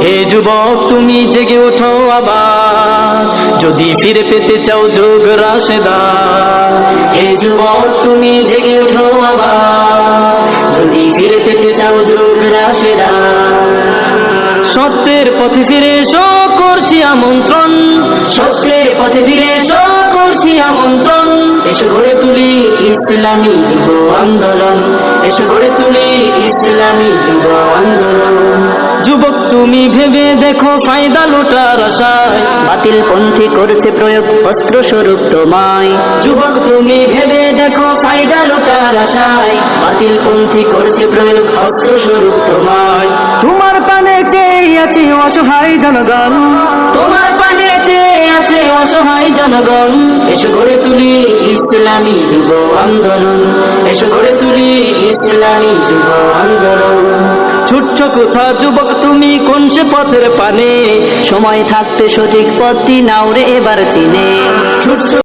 হে যুবক তুমি জেগে ওঠো আবার, যদি ফিরে পেতে চাও যোগ রাশেদার। হে যুবক তুমি জেগে ওঠো আবার, যদি ফিরে পেতে চাও যোগ রাশেদার। সত্যের পথে ফিরে এসো করছি আমন্ত্রণ, সত্যের পথে ফিরে এসো করছি আমন্ত্রণ। এসো গড়ে তুলি ইসলামী যুব আন্দোলন, এসো গড়ে তুলি ইসলামী যুব আন্দোলন। যুবক তুমি ভেবে দেখো ফায়দা লুটার আশায় বাতিল পন্থী করছে প্রয়োগ অস্ত্র স্বরূপ তোমায়। যুবক তুমি ভেবে দেখো ফায়দা লুটার আশায় বাতিল পন্থী করছে প্রয়োগ অস্ত্র স্বরূপ তোমায়। তোমার পানে চেয়ে আছে অসহায় জনগণ, তোমার পানে চেয়ে আছে অসহায় জনগণ। এসো গড়ে তুলি ইসলামী যুব আন্দোলন, এসো গড়ে তুলি ইসলামী যুব আন্দোলন। ছুটছ কোথা যুবক তুমি কোন সে পথের পানে, সময় থাকতে সঠিক পথটি নাও রে এবার চিনে। ছুটছ